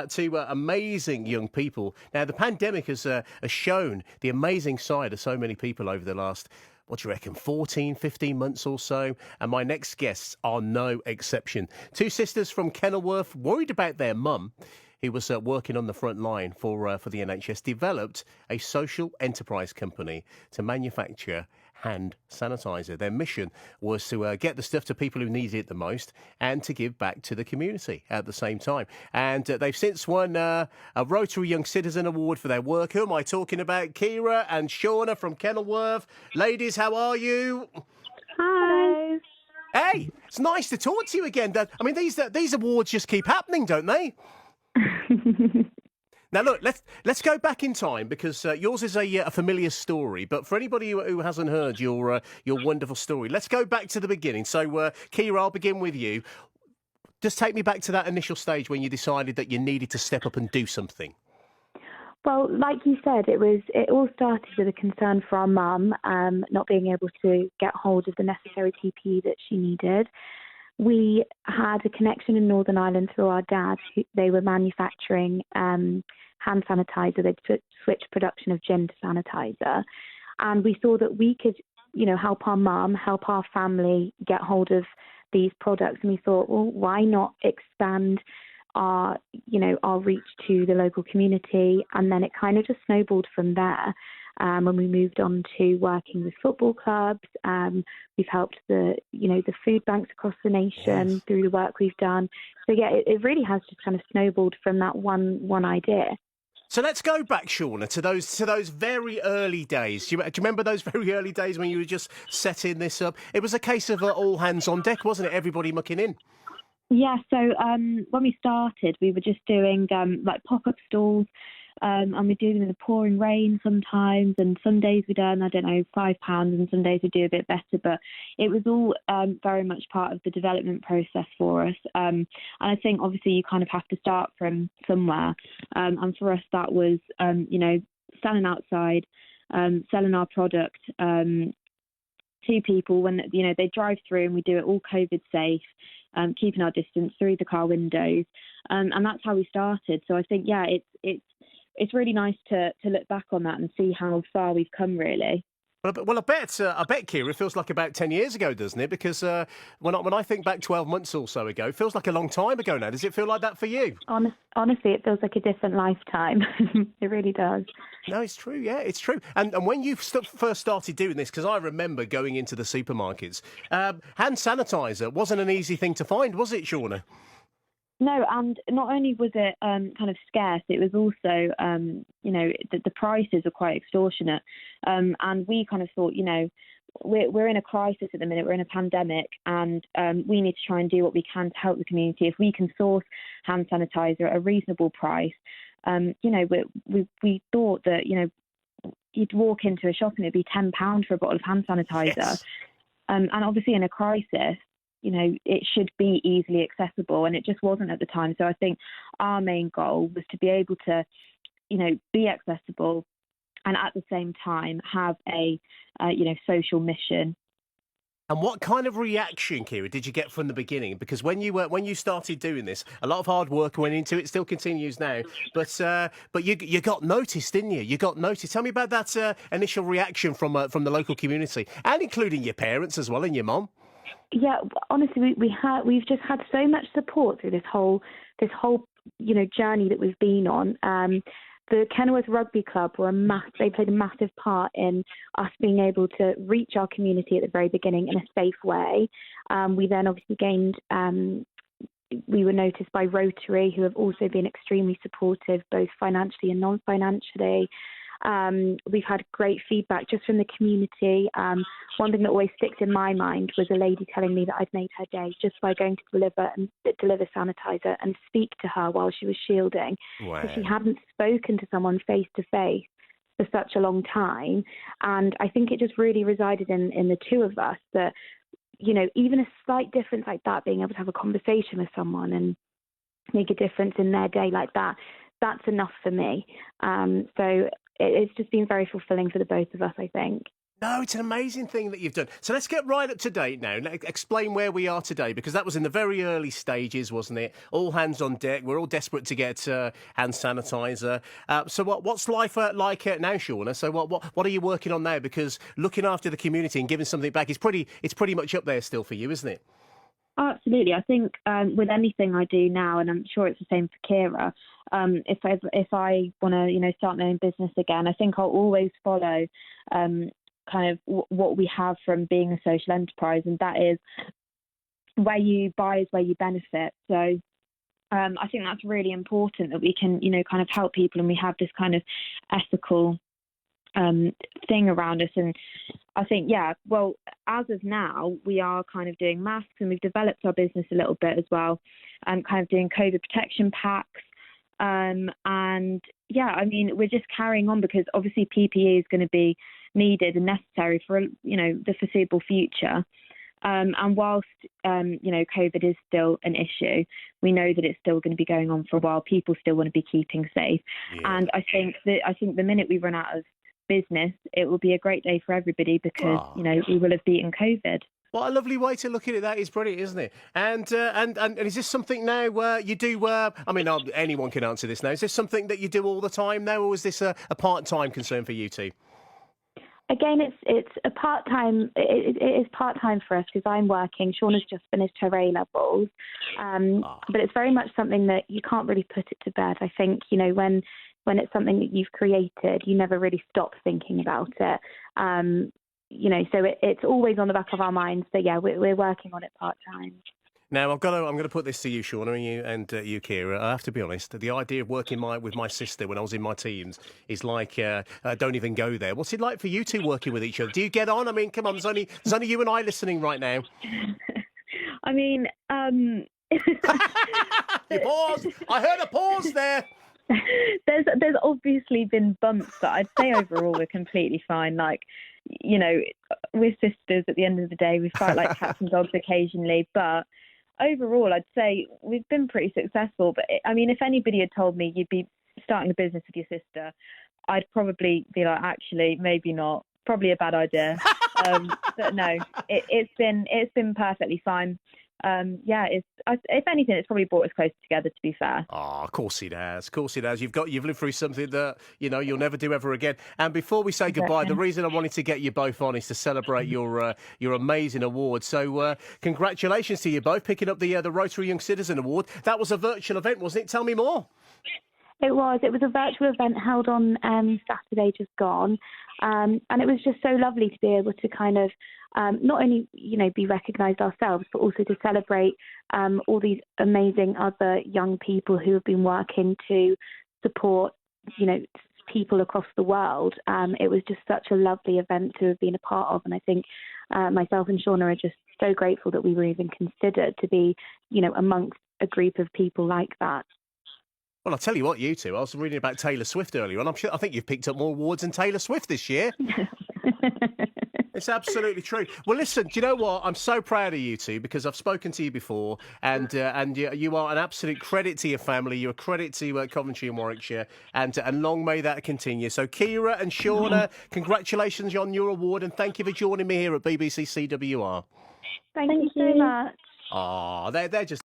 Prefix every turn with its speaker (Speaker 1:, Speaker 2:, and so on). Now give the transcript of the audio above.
Speaker 1: To amazing young people. Now, the pandemic has shown the amazing side of so many people over the last, what do you reckon, 14, 15 months or so? And my next guests are no exception. Two sisters from Kenilworth, worried about their mum, who was working on the front line for the NHS, developed a social enterprise company to manufacture hand sanitizer. Their mission was to get the stuff to people who need it the most and to give back to the community at the same time. And they've since won a Rotary Young Citizen Award for their work. Who am I talking about? Ciara and Seanna from Kenilworth. Ladies, how are you?
Speaker 2: Hi.
Speaker 1: Hey, it's nice to talk to you again. I mean, these awards just keep happening, don't they? Now, look, let's go back in time because yours is a familiar story. But for anybody who hasn't heard your wonderful story, let's go back to the beginning. So, Ciara, I'll begin with you. Just take me back to that initial stage when you decided that you needed to step up and do something.
Speaker 2: Well, like you said, it all started with a concern for our mum not being able to get hold of the necessary PPE that she needed. We had a connection in Northern Ireland through our dad. They were manufacturing hand sanitizer. They'd switched production of gin to sanitizer. And we saw that we could, help our mum, help our family get hold of these products. And we thought, well, why not expand our reach to the local community? And then it kind of just snowballed from there. When we moved on to working with football clubs, we've helped the food banks across the nation through the work we've done. So yeah, it really has just kind of snowballed from that one idea.
Speaker 1: So let's go back, Seanna, to those very early days. Do you remember those very early days when you were just setting this up? It was a case of all hands on deck, wasn't it? Everybody mucking in.
Speaker 2: Yeah. So when we started, we were just doing pop-up stalls. And we do them in the pouring rain sometimes, and some days we done, £5, and some days we do a bit better. But it was all very much part of the development process for us. And I think obviously you kind of have to start from somewhere. And for us, that was, standing outside, selling our product to people when, they drive through, and we do it all COVID safe, keeping our distance through the car windows. And that's how we started. So I think, yeah, it's really nice to look back on that and see how far we've come, really.
Speaker 1: Well, I bet, Ciara, it feels like about 10 years ago, doesn't it? Because when I think back 12 months or so ago, it feels like a long time ago now. Does it feel like that for you?
Speaker 2: Honestly, it feels like a different lifetime. It really does.
Speaker 1: No, it's true. Yeah, it's true. And when you first started doing this, because I remember going into the supermarkets, hand sanitizer wasn't an easy thing to find, was it, Seanna?
Speaker 2: No, and not only was it kind of scarce, it was also, the prices were quite extortionate. And we kind of thought, we're in a crisis at the minute, we're in a pandemic, and we need to try and do what we can to help the community. If we can source hand sanitizer at a reasonable price, we thought that, you'd walk into a shop and it'd be £10 for a bottle of hand sanitizer.
Speaker 1: Yes.
Speaker 2: And obviously in a crisis, it should be easily accessible, and it just wasn't at the time. So I think our main goal was to be able to, be accessible and at the same time have a, social mission.
Speaker 1: And what kind of reaction, Ciara, did you get from the beginning? Because when you started doing this, a lot of hard work went into it. Still continues now, but you got noticed, didn't you? You got noticed. Tell me about that initial reaction from the local community, and including your parents as well and your mum.
Speaker 2: Yeah, honestly, we've just had so much support through this whole journey that we've been on. The Kenilworth Rugby Club they played a massive part in us being able to reach our community at the very beginning in a safe way. We then obviously gained. We were noticed by Rotary, who have also been extremely supportive, both financially and non-financially. We've had great feedback just from the community. One thing that always sticks in my mind was a lady telling me that I'd made her day just by going to deliver sanitizer and speak to her while she was shielding.
Speaker 1: Wow.
Speaker 2: So she hadn't spoken to someone face to face for such a long time. And I think it just really resided in the two of us that, even a slight difference like that, being able to have a conversation with someone and make a difference in their day like that, that's enough for me. So it's just been very fulfilling for the both of us, I think.
Speaker 1: No, it's an amazing thing that you've done. So let's get right up to date now. Explain where we are today, because that was in the very early stages, wasn't it? All hands on deck. We're all desperate to get hand sanitizer. So what's life like now, Seanna? So what are you working on now? Because looking after the community and giving something back is pretty much up there still for you, isn't it?
Speaker 2: Absolutely. I think with anything I do now, and I'm sure it's the same for Ciara, if I want to, start my own business again, I think I'll always follow kind of what we have from being a social enterprise, and that is where you buy is where you benefit. So I think that's really important, that we can, kind of help people, and we have this kind of ethical thing around us. And I think, well, as of now, we are kind of doing masks, and we've developed our business a little bit as well, kind of doing COVID protection packs. We're just carrying on, because obviously PPE is going to be needed and necessary for, the foreseeable future. And whilst, COVID is still an issue, we know that it's still going to be going on for a while. People still want to be keeping safe. Yeah. And I think the minute we run out of business, it will be a great day for everybody, because, we will have beaten COVID.
Speaker 1: What a lovely way to look at it. That is brilliant, isn't it? And is this something now where you do? Anyone can answer this now. Is this something that you do all the time now, or is this a part-time concern for you two?
Speaker 2: Again, it's a part-time. It is part-time for us, because I'm working. Seanna's just finished her A-levels, but it's very much something that you can't really put it to bed. I think when it's something that you've created, you never really stop thinking about it. So it's always on the back of our minds. So yeah, we're working on it part-time.
Speaker 1: Now, I'm going to put this to you, Seanna, and you, Ciara. I have to be honest. The idea of working with my sister when I was in my teens is like, don't even go there. What's it like for you two working with each other? Do you get on? I mean, come on, there's only you and I listening right now.
Speaker 2: I mean,
Speaker 1: You paused. I heard a pause there.
Speaker 2: There's obviously been bumps, but I'd say overall we're completely fine. Like, we're sisters at the end of the day. We fight like cats and dogs occasionally, but overall, I'd say we've been pretty successful. But if anybody had told me you'd be starting a business with your sister, I'd probably be like, actually, maybe not. Probably a bad idea. But no, it's been perfectly fine. If anything, it's probably brought us closer together, to be fair.
Speaker 1: Oh, of course it has. Of course it has. You've lived through something that, you'll never do ever again. And before we say goodbye, the reason I wanted to get you both on is to celebrate your amazing award. So congratulations to you both, picking up the Rotary Young Citizen Award. That was a virtual event, wasn't it? Tell me more.
Speaker 2: It was a virtual event held on Saturday just gone. And it was just so lovely to be able to kind of not only, be recognised ourselves, but also to celebrate all these amazing other young people who have been working to support, people across the world. It was just such a lovely event to have been a part of. And I think myself and Seanna are just so grateful that we were even considered to be, amongst a group of people like that.
Speaker 1: Well, I'll tell you what, you two, I was reading about Taylor Swift earlier, and I think you've picked up more awards than Taylor Swift this year. It's absolutely true. Well, listen, do you know what? I'm so proud of you two, because I've spoken to you before, and you are an absolute credit to your family. You're a credit to Coventry and Warwickshire, and long may that continue. So, Ciara and Seanna, congratulations on your award, and thank you for joining me here at BBC CWR.
Speaker 2: Thank you so much.
Speaker 1: Oh, they're just